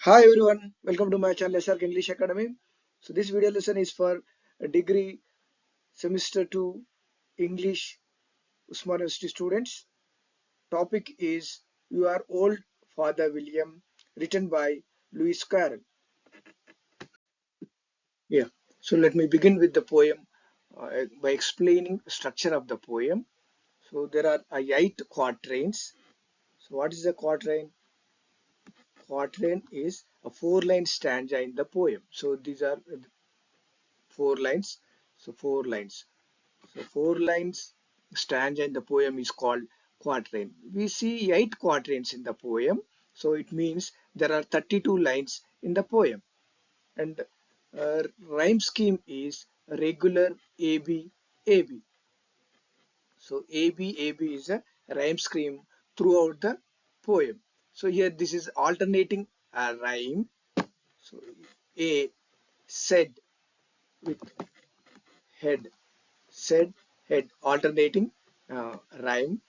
Hi everyone, welcome to my channel SRK English Academy. So this video lesson is for a degree semester 2 English Usman University students. Topic is Your Old Father William, written by Lewis Carroll. Yeah. So let me begin with the poem by explaining the structure of the poem. So there are 8 quatrains. So what is a quatrain? Quatrain is a 4-line stanza in the poem. So these are 4 lines. So 4 lines. So 4 lines stanza in the poem is called quatrain. We see 8 quatrains in the poem. So it means there are 32 lines in the poem. And rhyme scheme is regular AB AB. So AB AB is a rhyme scheme throughout the poem. So here this is alternating a rhyme. So A said with head, said, head, alternating rhyme,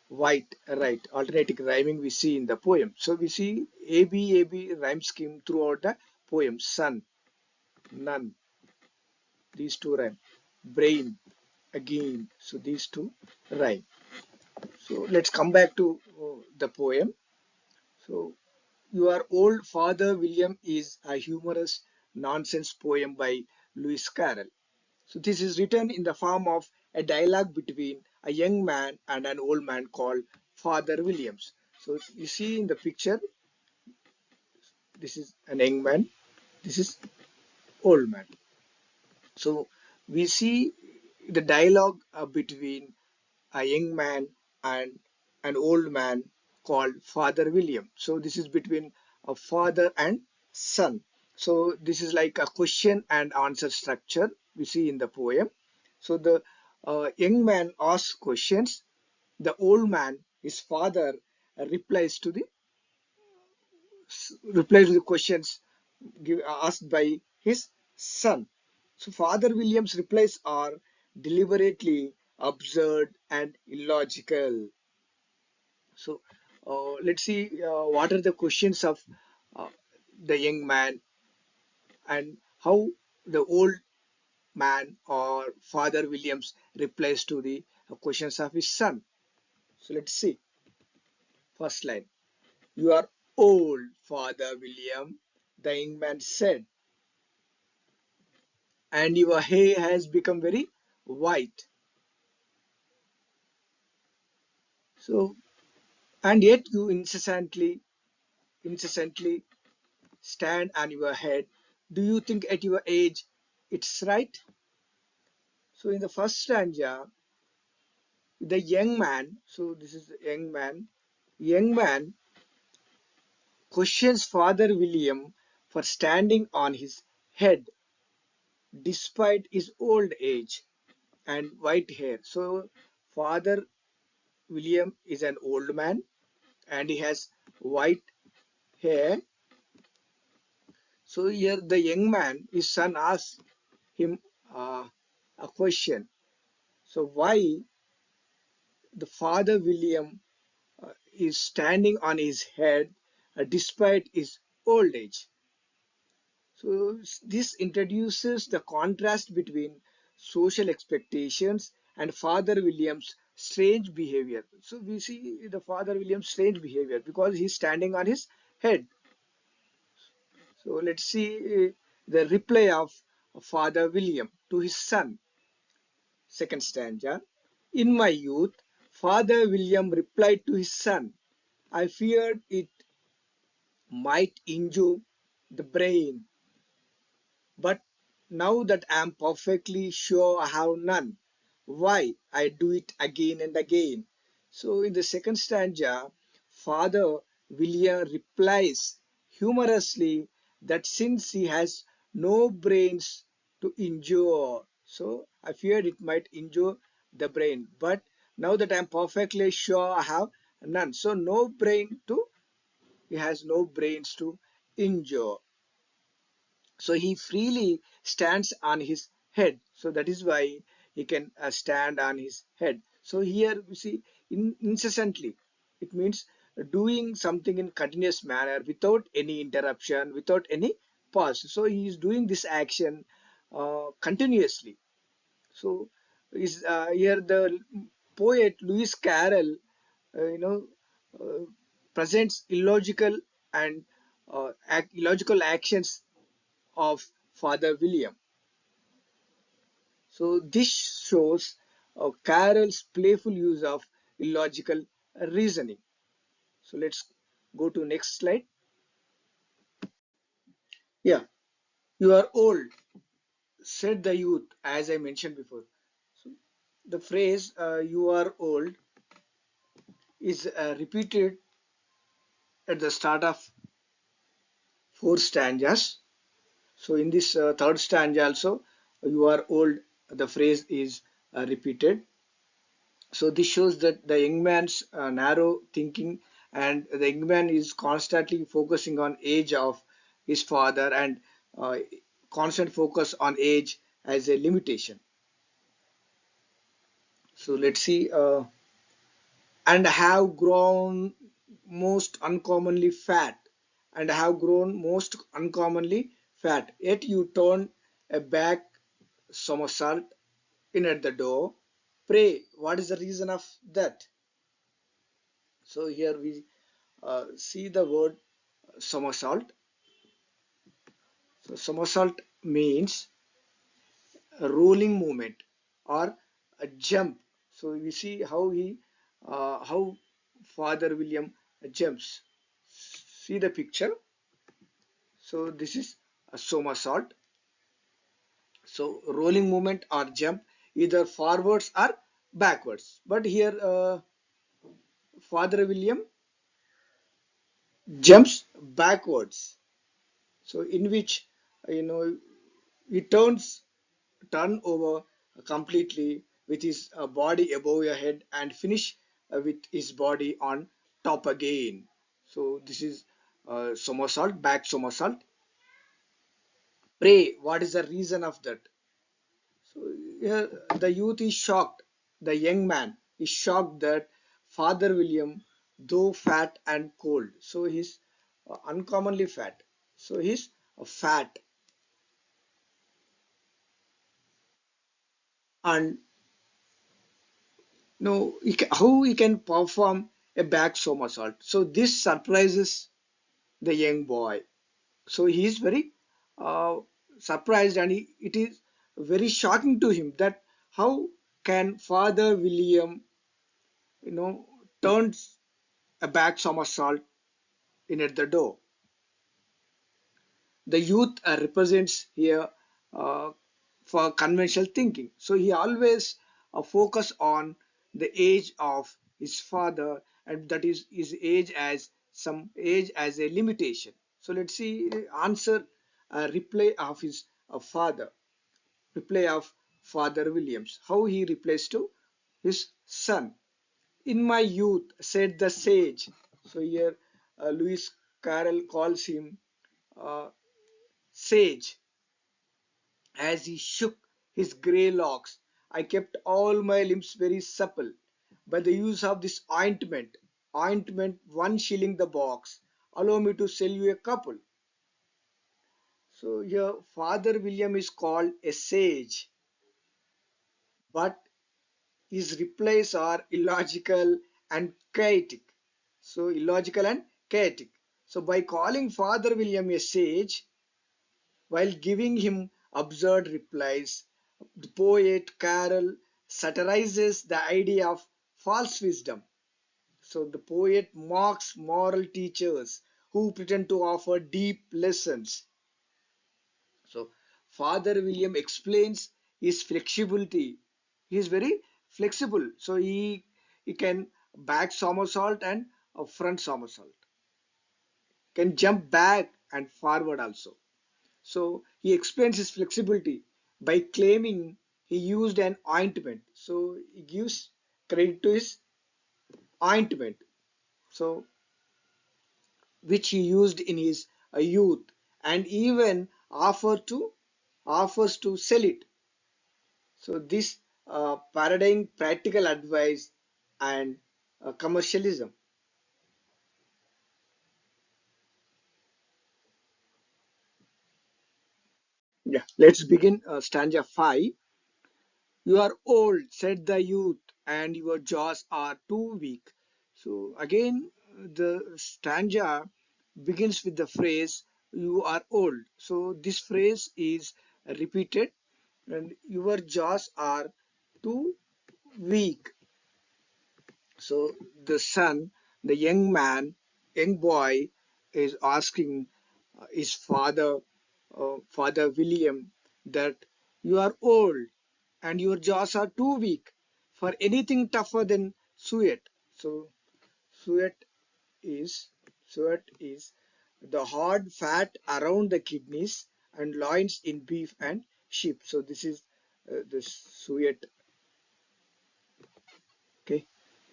white, right, alternating rhyming we see in the poem. So we see AB rhyme scheme throughout the poem. Sun, none, these two rhyme. Brain, again, so these two rhyme. So let's come back to the poem. So Your Old Father William is a humorous nonsense poem by Lewis Carroll. So this is written in the form of a dialogue between a young man and an old man called Father Williams. So you see in the picture, this is an young man, this is old man. So we see the dialogue between a young man and an old man called Father William. So this is between a father and son. So this is like a question and answer structure we see in the poem. So the young man asks questions. The old man, his father, replies to the questions asked by his son. So Father William's replies are deliberately absurd and illogical. So let's see what are the questions of uh, the young man and how the old man or Father Williams replies to the questions of his son. So let's see. First line. You are old, Father William, the young man said, and your hair has become very white. So, and yet you incessantly stand on your head. Do you think at your age it's right? So in the first stanza, the young man, so this is the young man questions Father William for standing on his head despite his old age and white hair. So Father William is an old man and he has white hair. So here the young man, his son asks him a question. So why the Father William is standing on his head despite his old age? So this introduces the contrast between social expectations and Father William's strange behavior. So we see the Father William's strange behavior because he's standing on his head. So let's see the reply of Father William to his son. Second stanza. In my youth, Father William replied to his son, I feared it might injure the brain, but now that I am perfectly sure I have none, why I do it again and again. So in the second stanza, Father William replies humorously that since he has no brains to injure, so I feared it might injure the brain, but now that I am perfectly sure I have none. So no brain to, he has no brains to injure. So he freely stands on his head. So that is why he can stand on his head. So here we see incessantly. It means doing something in continuous manner without any interruption, without any pause. So he is doing this action continuously. So is here the poet Lewis Carroll, you know, uh, presents illogical and illogical actions of Father William. So this shows Carroll's playful use of illogical reasoning. So let's go to next slide. Yeah, you are old, said the youth, as I mentioned before. So the phrase "you are old" is repeated at the start of four stanzas. So in this third stanza also, "you are old," the phrase is repeated. So this shows that the young man's narrow thinking, and the young man is constantly focusing on age of his father, and uh, constant focus on age as a limitation. So let's see. And have grown most uncommonly fat, and have grown most uncommonly fat. Yet you turn a back somersault in at the door. Pray, what is the reason of that? So here we see the word somersault. So somersault means a rolling movement or a jump. So we see how Father William jumps. See the picture. So this is a somersault. So rolling movement or jump either forwards or backwards. But here Father William jumps backwards. So in which he turn over completely with his body above your head and finish with his body on top again. So this is somersault, back somersault. Pray, what is the reason of that? So here the youth is shocked. The young man is shocked that Father William, though fat and cold, so he's uncommonly fat. So he's fat, and no, how he can perform a back somersault. So this surprises the young boy. So he is very uh, surprised, and it is very shocking to him that how can Father William, you know, turns a back somersault in at the door. The youth represents here uh, for conventional thinking. So he always focus on the age of his father, and that is his age as some age as a limitation. So let's see answer reply of his father, reply of Father Williams. How he replies to his son. In my youth, said the sage. So here Lewis Carroll calls him uh, sage. As he shook his grey locks, I kept all my limbs very supple by the use of this ointment. Ointment 1 shilling the box. Allow me to sell you a couple. So here Father William is called a sage, but his replies are illogical and chaotic. So illogical and chaotic. So by calling Father William a sage, while giving him absurd replies, the poet Carroll satirizes the idea of false wisdom. So the poet mocks moral teachers who pretend to offer deep lessons. So Father William explains his flexibility. He is very flexible. So he can back somersault and a front somersault. Can jump back and forward also. So he explains his flexibility by claiming he used an ointment. So he gives credit to his ointment. So which he used in his youth, and even offers to sell it. So this parodying practical advice and commercialism. Yeah, let's begin stanza 5. You are old, said the youth, and your jaws are too weak. So again, the stanza begins with the phrase, you are old. So this phrase is repeated, and your jaws are too weak. So the son, the young boy, is asking his father, Father William, that you are old and your jaws are too weak for anything tougher than suet. So suet suet is the hard fat around the kidneys and loins in beef and sheep. So this is the suet. Okay.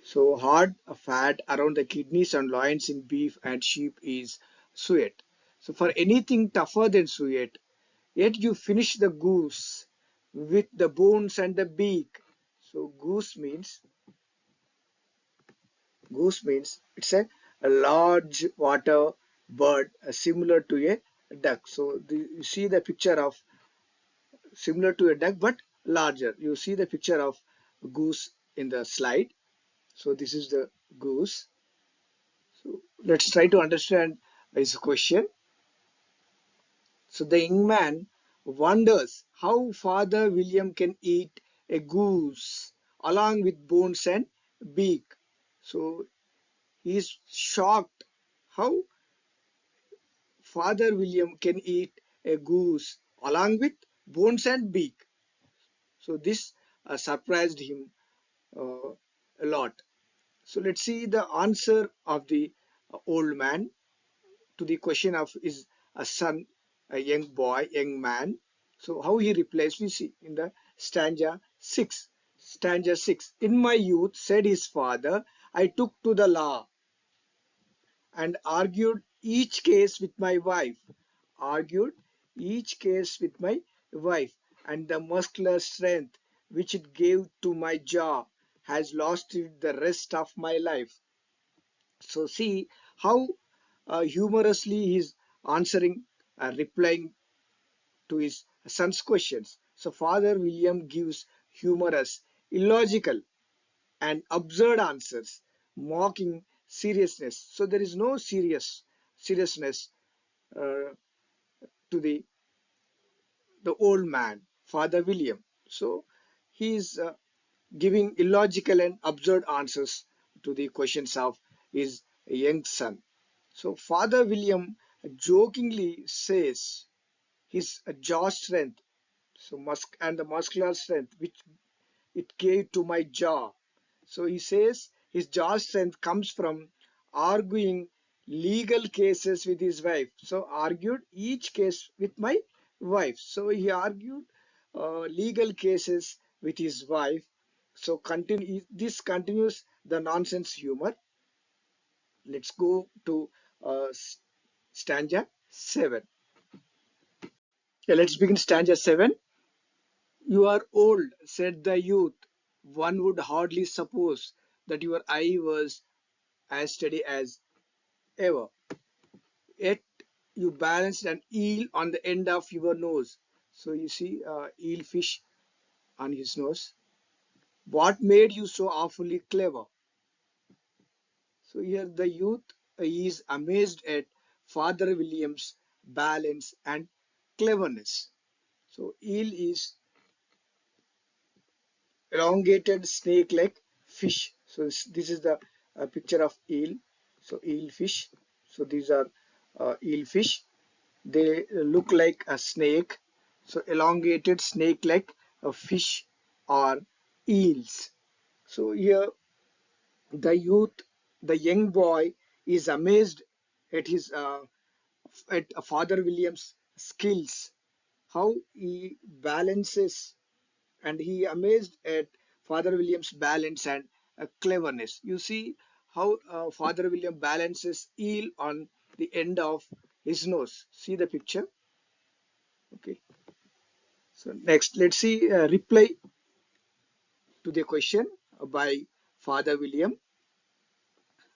So hard fat around the kidneys and loins in beef and sheep is suet. So for anything tougher than suet, yet you finish the goose with the bones and the beak. So goose means it's a large water bird similar to a duck. So you see the picture of similar to a duck but larger. You see the picture of goose in the slide. So this is the goose. So let's try to understand his question. So the young man wonders how Father William can eat a goose along with bones and beak. So he is shocked how Father William can eat a goose along with bones and beak. So this surprised him uh, a lot. So let's see the answer of the old man to the question of is a son, a young boy, young man. So how he replies, we see in the stanza 6. Stanza 6. In my youth, said his father, I took to the law and argued each case with my wife. Argued each case with my wife, and the muscular strength which it gave to my jaw has lost it the rest of my life. So see how humorously he's answering, replying to his son's questions. So Father William gives humorous, illogical, and absurd answers, mocking seriousness. So there is no seriousness uh, to the old man, Father William. So he is giving illogical and absurd answers to the questions of his young son. So Father William jokingly says his jaw strength, so and the muscular strength which it gave to my jaw. So he says his jaw strength comes from arguing legal cases with his wife. So argued each case with my wife. So he argued legal cases with his wife. So this continues the nonsense humor. Let's go to uh, stanza 7. Yeah, let's begin stanza 7. You are old, said the youth. One would hardly suppose that your eye was as steady as ever. Yet you balanced an eel on the end of your nose. So you see eel fish on his nose. What made you so awfully clever? So here the youth is amazed at Father William's balance and cleverness. So eel is elongated snake-like fish. So this is the picture of eel. So eel fish. So these are eel fish. They look like a snake. So elongated snake-like fish or eels. So here the youth, the young boy, is amazed at his at Father William's skills, how he balances, and he amazed at Father William's balance and cleverness. You see how Father William balances eel on the end of his nose. See the picture. Okay. So next, let's see reply to the question by Father William.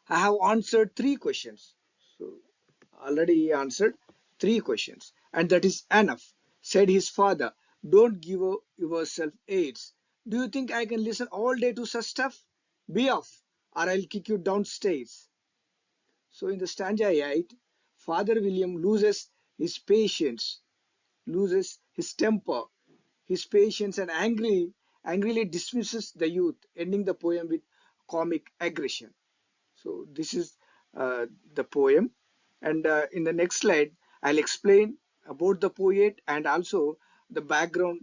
I have answered 3 questions. So already he answered 3 questions, and that is enough. Said his father, "Don't give yourself aids. Do you think I can listen all day to such stuff? Be off, or I'll kick you downstairs." So in the stanza 8, Father William loses his patience, loses his temper, his patience, and angrily dismisses the youth, ending the poem with comic aggression. So this is the poem, and in the next slide, I'll explain about the poet and also the background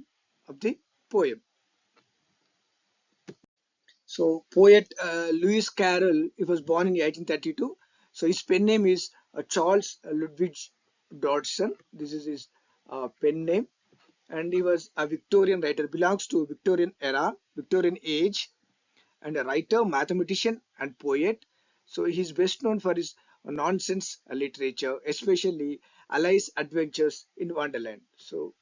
of the poem. So poet Lewis Carroll, he was born in 1832. So his pen name is Charles Lutwidge Dodgson. This is his pen name, and he was a Victorian writer, belongs to Victorian era, Victorian age, and a writer, mathematician, and poet. So he's best known for his nonsense literature, especially Alice's Adventures in Wonderland. So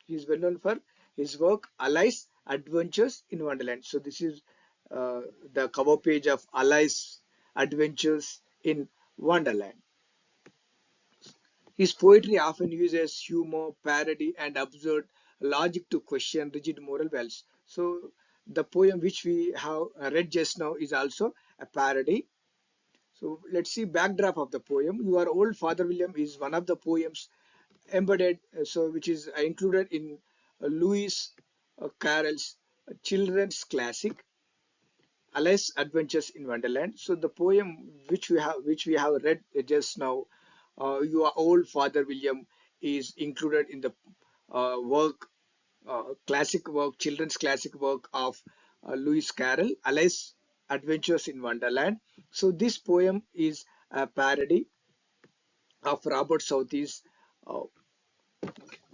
he's well known for his work, Alice's Adventures in Wonderland. So this is the cover page of Alice's Adventures in Wonderland. His poetry often uses humor, parody, and absurd logic to question rigid moral values. So, the poem which we have read just now is also a parody. So, let's see backdrop of the poem. Your Old Father William is one of the poems embedded, so which is included in Lewis Carroll's children's classic Alice's Adventures in Wonderland. So the poem which we have read just now, Your Old Father William, is included in the work, classic work, children's classic work of Lewis Carroll, Alice's Adventures in Wonderland. So this poem is a parody of Robert Southey's uh,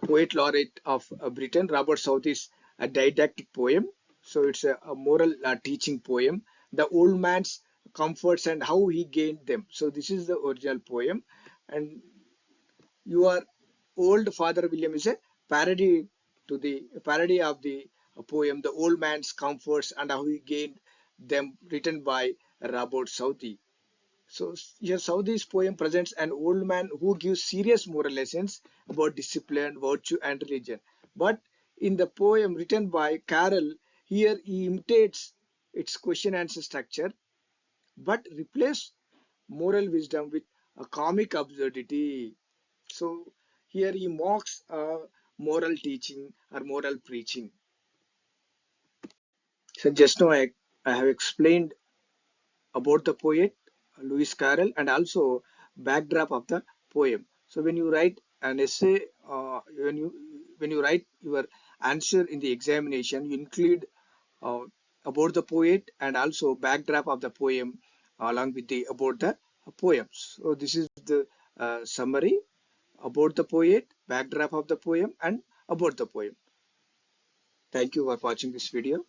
poet laureate of Britain. Robert Southey's a didactic poem. So it's a moral teaching poem. The old man's comforts and how he gained them. So this is the original poem, and your old Father William is a parody of the poem, The Old Man's Comforts and How He Gained Them, written by Robert Southey. So here Southey's poem presents an old man who gives serious moral lessons about discipline, virtue, and religion. But in the poem written by Carroll, here he imitates its question answer structure, but replaces moral wisdom with a comic absurdity. So here he mocks moral teaching or moral preaching. So just now I have explained about the poet Lewis Carroll and also backdrop of the poem. So when you write an essay, when you write your answer in the examination, you include uh, about the poet and also backdrop of the poem along with the about the poems. So this is the summary about the poet, backdrop of the poem, and about the poem. Thank you for watching this video.